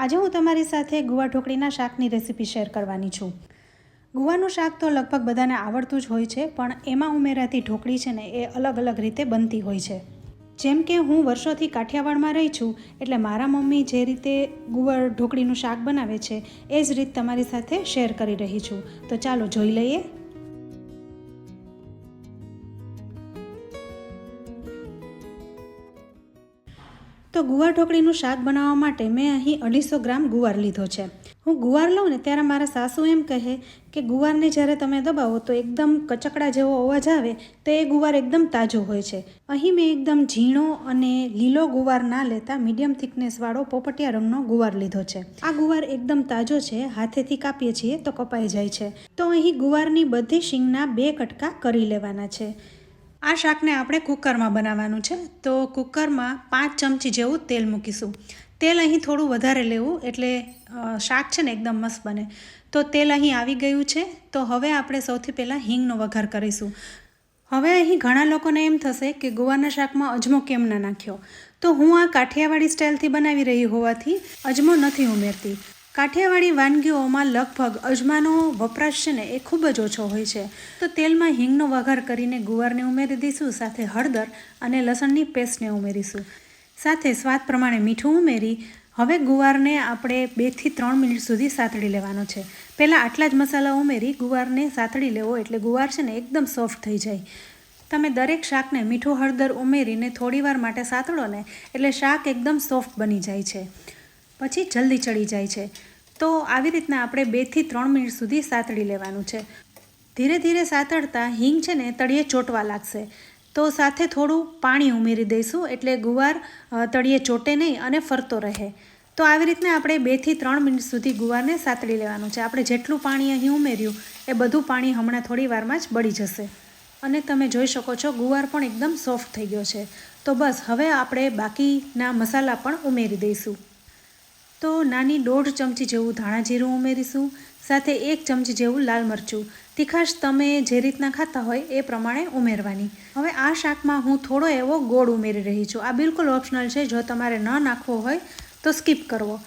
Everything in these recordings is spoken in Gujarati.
આજે હું તમારી સાથે ગુવાર ઢોકળીના શાકની રેસીપી શેર કરવાની છું। ગુવારનું શાક તો લગભગ બધાને આવડતું જ હોય છે, પણ એમાં ઉમેરાતી ઢોકળી છે ને એ અલગ અલગ રીતે બનતી હોય છે। જેમ કે હું વર્ષોથી કાઠિયાવાડમાં રહી છું, એટલે મારા મમ્મી જે રીતે ગુવાર ઢોકળીનું શાક બનાવે છે એ જ રીત તમારી સાથે શેર કરી રહી છું। તો ચાલો જોઈ લઈએ। તો ગુવાર ઢોકળીનું શાક બનાવવા માટે મેં અહીં 250 ગ્રામ ગુવાર લીધો છે। હું ગુવાર લઉં ને ત્યારે મારા સાસુ એમ કહે કે ગુવારને જ્યારે તમે દબાવો તો એકદમ કચકડા જેવો અવાજ આવે, તો એ ગુવાર એકદમ તાજો હોય છે। અહીં મેં એકદમ ઝીણો અને લીલો ગુવાર ના લેતા મીડિયમ થિકનેસવાળો પોપટિયા રંગનો ગુવાર લીધો છે। આ ગુવાર એકદમ તાજો છે, હાથેથી કાપીએ છીએ તો કપાઈ જાય છે। તો અહીં ગુવારની બધી શીંગના 2 કટકા કરી લેવાના છે। આ શાકને આપણે કુકરમાં બનાવવાનું છે, તો કુકરમાં 5 ચમચી જેવું તેલ મૂકીશું। તેલ અહીં થોડું વધારે લેવું, એટલે શાક છે ને એકદમ મસ્ત બને। તો તેલ અહીં આવી ગયું છે, તો હવે આપણે સૌથી પહેલાં હિંગનો વઘાર કરીશું। હવે અહીં ઘણા લોકોને એમ થશે કે ગુવારના શાકમાં અજમો કેમ ના નાખ્યો, તો હું આ કાઠિયાવાડી સ્ટાઇલથી બનાવી રહી હોવાથી અજમો નથી ઉમેરતી। કાઠિયાવાડી વાનગીઓમાં લગભગ અજમાનો વપરાશ છે ને એ ખૂબ જ ઓછો હોય છે। તો તેલમાં હિંગનો વઘાર કરીને ગુવારને ઉમેરી દઈશું, સાથે હળદર અને લસણની પેસ્ટને ઉમેરીશું, સાથે સ્વાદ પ્રમાણે મીઠું ઉમેરી હવે ગુવારને આપણે 2 થી 3 મિનિટ સુધી સાતળી લેવાનો છે। પહેલાં આટલા જ મસાલા ઉમેરી ગુવારને સાતળી લેવો, એટલે ગુવાર છે ને એકદમ સોફ્ટ થઈ જાય। તમે દરેક શાકને મીઠું હળદર ઉમેરીને થોડીવાર માટે સાતળો ને એટલે શાક એકદમ સોફ્ટ બની જાય છે, પછી જલ્દી ચડી જાય છે। તો આવી રીતના આપણે 2 થી 3 મિનિટ સુધી સાતળી લેવાનું છે। ધીરે ધીરે સાતળતા હિંગ છે ને તળિયે ચોંટવા લાગશે, તો સાથે થોડું પાણી ઉમેરી દઈશું, એટલે ગુવાર તળિયે ચોંટે નહીં અને ફરતો રહે। તો આવી રીતના આપણે 2 થી 3 મિનિટ સુધી ગુવારને સાતળી લેવાનું છે। આપણે જેટલું પાણી અહીં ઉમેર્યું એ બધું પાણી હમણાં થોડી વારમાં જ બળી જશે, અને તમે જોઈ શકો છો ગુવાર પણ એકદમ સોફ્ટ થઈ ગયો છે। તો બસ હવે આપણે બાકીના મસાલા પણ ઉમેરી દઈશું। તો નાની 1.5 ચમચી જેવું ધાણા જીરું ઉમેરીશું, સાથે 1 ચમચી જેવું લાલ મરચું। તીખાશ તમે જે રીતના ખાતા હોય એ પ્રમાણે ઉમેરવાની। હવે આ શાકમાં હું થોડો એવો ગોળ ઉમેરી રહી છું। આ બિલકુલ ઓપ્શનલ છે, જો તમારે ન નાખવો હોય તો સ્કીપ કરવો।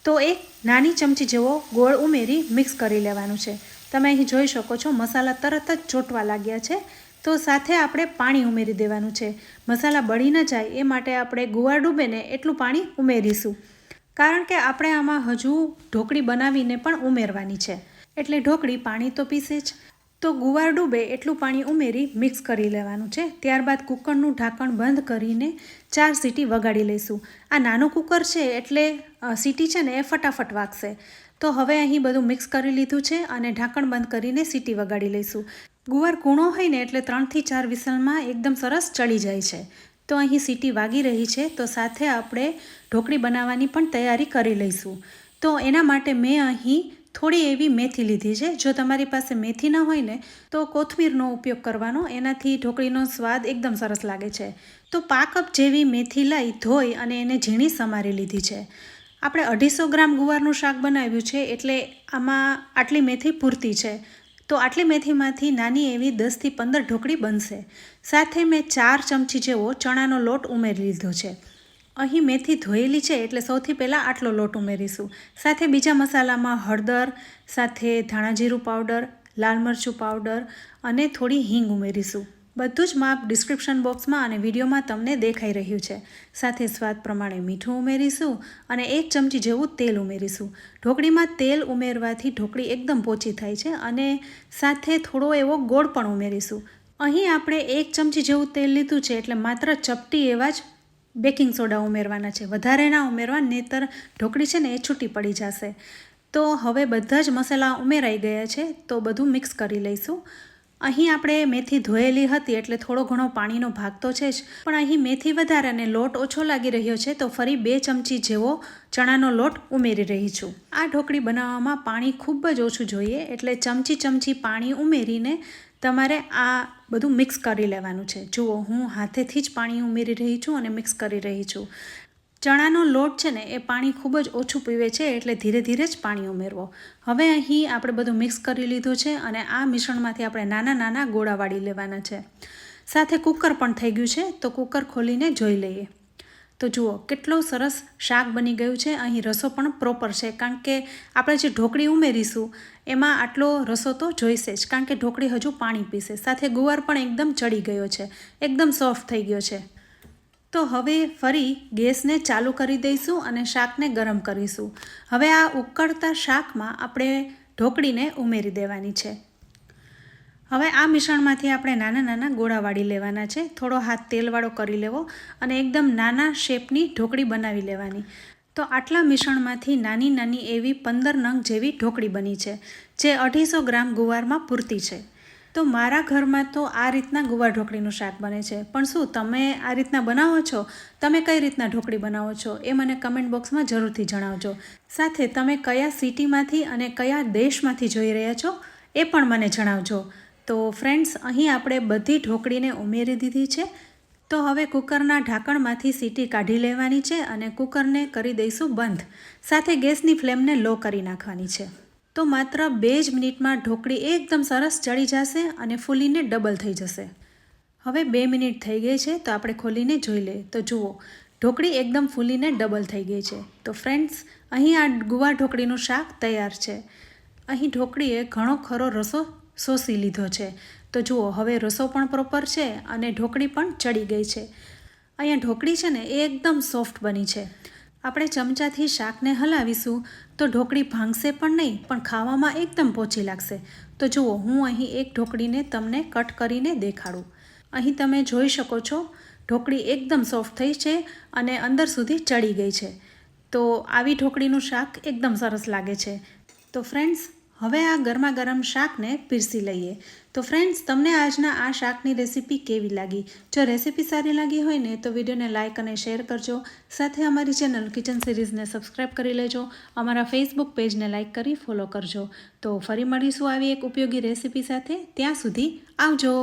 તો 1 નાની ચમચી જેવો ગોળ ઉમેરી મિક્સ કરી લેવાનું છે। તમે અહીં જોઈ શકો છો મસાલા તરત જ ચોંટવા લાગ્યા છે, તો સાથે આપણે પાણી ઉમેરી દેવાનું છે। મસાલા બળી ન જાય એ માટે આપણે ગુવાર ડૂબે ને એટલું પાણી ઉમેરીશું, કારણ કે આપણે આમાં હજુ ઢોકળી બનાવીને પણ ઉમેરવાની છે, એટલે ઢોકળી પાણી તો પીશે જ। તો ગુવાર ડૂબે એટલું પાણી ઉમેરી મિક્સ કરી લેવાનું છે। ત્યારબાદ કુકરનું ઢાંકણ બંધ કરીને 4 સીટી વગાડી લઈશું। આ નાનું કુકર છે એટલે સીટી છે ને એ ફટાફટ વાગશે। તો હવે અહીં બધું મિક્સ કરી લીધું છે અને ઢાંકણ બંધ કરીને સીટી વગાડી લઈશું। ગુવાર કૂણો હોય ને એટલે 3 થી 4 વિસલમાં એકદમ સરસ ચડી જાય છે। તો અહીં સીટી વાગી રહી છે, તો સાથે આપણે ઢોકળી બનાવવાની પણ તૈયારી કરી લઈશું। તો એના માટે મેં અહીં થોડી એવી મેથી લીધી છે। જો તમારી પાસે મેથી ન હોય ને તો કોથમીરનો ઉપયોગ કરવાનો, એનાથી ઢોકળીનો સ્વાદ એકદમ સરસ લાગે છે। તો 1/2 કપ જેવી મેથી લઈ ધોઈ અને એને ઝીણી સમારી લીધી છે। આપણે 250 ગ્રામ ગુવારનું શાક બનાવ્યું છે, એટલે આમાં આટલી મેથી પૂરતી છે। તો આટલી મેથીમાંથી નાની એવી 10 થી 15 ઢોકળી બનશે। સાથે મેં 4 ચમચી જેવો ચણાનો લોટ ઉમેરી લીધો છે। અહીં મેથી ધોયેલી છે એટલે સૌથી પહેલાં આટલો લોટ ઉમેરીશું। સાથે બીજા મસાલામાં હળદર, સાથે ધાણા જીરું પાવડર, લાલ મરચું પાવડર અને થોડી હિંગ ઉમેરીશું। બધું જ માપ ડિસ્ક્રિપ્શન બોક્સમાં અને વિડીયોમાં તમને દેખાઈ રહ્યું છે। સાથે સ્વાદ પ્રમાણે મીઠું ઉમેરીશું અને 1 ચમચી જેવું તેલ ઉમેરીશું। ઢોકળીમાં તેલ ઉમેરવાથી ઢોકળી એકદમ પોચી થાય છે, અને સાથે થોડો એવો ગોળ પણ ઉમેરીશું। અહીં આપણે 1 ચમચી જેવું તેલ લીધું છે, એટલે માત્ર ચપટી એવા જ બેકિંગ સોડા ઉમેરવાના છે, વધારે ના ઉમેરવા, નહીંતર ઢોકળી છે ને એ છૂટી પડી જશે। તો હવે બધા જ મસાલા ઉમેરાઈ ગયા છે, તો બધું મિક્સ કરી લઈશું। અહીં આપણે મેથી ધોયેલી હતી એટલે થોડો ઘણો પાણીનો ભાગ તો છે જ, પણ અહીં મેથી વધારે અને લોટ ઓછો લાગી રહ્યો છે, તો ફરી 2 ચમચી જેવો ચણાનો લોટ ઉમેરી રહી છું। આ ઢોકળી બનાવવામાં પાણી ખૂબ જ ઓછું જોઈએ, એટલે ચમચી પાણી ઉમેરીને તમારે આ બધું મિક્સ કરી લેવાનું છે। જુઓ, હું હાથેથી જ પાણી ઉમેરી રહી છું અને મિક્સ કરી રહી છું। ચણાનો લોટ છે ને એ પાણી ખૂબ જ ઓછું પીવે છે, એટલે ધીરે ધીરે જ પાણી ઉમેરવો। હવે અહીં આપણે બધું મિક્સ કરી લીધું છે, અને આ મિશ્રણમાંથી આપણે નાના નાના ગોળા વાળી લેવાના છે। સાથે કુકર પણ થઈ ગયું છે, તો કુકર ખોલીને જોઈ લઈએ। તો જુઓ કેટલું સરસ શાક બની ગયું છે. અહીં રસો પણ પ્રોપર છે, કારણ કે આપણે જે ઢોકળી ઉમેરીશું એમાં આટલો રસો તો જોઈશે જ, કારણ કે ઢોકળી હજુ પાણી પીશે. સાથે ગુવાર પણ એકદમ ચડી ગયો છે, એકદમ સોફ્ટ થઈ ગયો છે. તો હવે ફરી ગેસને ચાલુ કરી દઈશું અને શાકને ગરમ કરીશું. હવે આ ઉકળતા શાકમાં આપણે ઢોકળીને ઉમેરી દેવાની છે. હવે આ મિશ્રણમાંથી આપણે નાના નાના ગોળા વાળી લેવાના છે. થોડો હાથ તેલવાળો કરી લેવો અને એકદમ નાના શેપની ઢોકળી બનાવી લેવાની. તો આટલા મિશ્રણમાંથી નાની નાની એવી 15 નંગ જેવી ઢોકળી બની છે, જે 250 ગ્રામ ગુવારમાં પૂરતી છે. તો મારા ઘરમાં તો આ રીતના ગુવાર ઢોકળીનું શાક બને છે. પણ શું તમે આ રીતના બનાવો છો? તમે કઈ રીતના ઢોકળી બનાવો છો એ મને કમેન્ટ બોક્સમાં જરૂરથી જણાવજો. સાથે તમે કયા સિટીમાંથી અને કયા દેશમાંથી જોઈ રહ્યા છો એ પણ મને જણાવજો. તો ફ્રેન્ડ્સ, અહીં આપણે બધી ઢોકળીને ઉમેરી દીધી છે. તો હવે કુકરના ઢાંકણમાંથી સીટી કાઢી લેવાની છે અને કુકરને કરી દઈશું બંધ. સાથે ગેસની ફ્લેમને લો કરી નાખવાની છે. તો માત્ર 2 જ મિનિટમાં ઢોકળી એકદમ સરસ ચડી જશે અને ફૂલીને ડબલ થઈ જશે. હવે 2 મિનિટ થઈ ગઈ છે, તો આપણે ખોલીને જોઈ લઈએ. તો જુઓ, ઢોકળી એકદમ ફૂલીને ડબલ થઈ ગઈ છે. તો ફ્રેન્ડ્સ, અહીં આ ગુવાર ઢોકળીનું શાક તૈયાર છે. અહીં ઢોકળીએ ઘણો ખરો રસો શોષી લીધો છે. તો જુઓ, હવે રસો પણ પ્રોપર છે અને ઢોકળી પણ ચડી ગઈ છે. અહીંયા ઢોકળી છે ને એ એકદમ સોફ્ટ બની છે. આપણે ચમચાથી શાકને હલાવીશું તો ઢોકળી ભાંગશે પણ નહીં, પણ ખાવામાં એકદમ પોચી લાગશે. તો જુઓ, હું અહીં એક ઢોકળીને તમને કટ કરીને દેખાડું. અહીં તમે જોઈ શકો છો, ઢોકળી એકદમ સોફ્ટ થઈ છે અને અંદર સુધી ચડી ગઈ છે. તો આવી ઢોકળીનું શાક એકદમ સરસ લાગે છે. તો ફ્રેન્ડ્સ, હવે આ ગરમા ગરમ શાકને પીરસી લઈએ. તો ફ્રેન્ડ્સ, તમને આજના આ શાકની રેસીપી કેવી લાગી? જો રેસીપી સારી લાગી હોય ને તો વિડીયોને લાઇક અને શેર કરજો. સાથે અમારી ચેનલ કિચન સિરીઝને સબસ્ક્રાઈબ કરી લેજો. અમારા ફેસબુક પેજને લાઇક કરી ફોલો કરજો. તો ફરી મળીશું આવી એક ઉપયોગી રેસીપી સાથે. ત્યાં સુધી આવજો.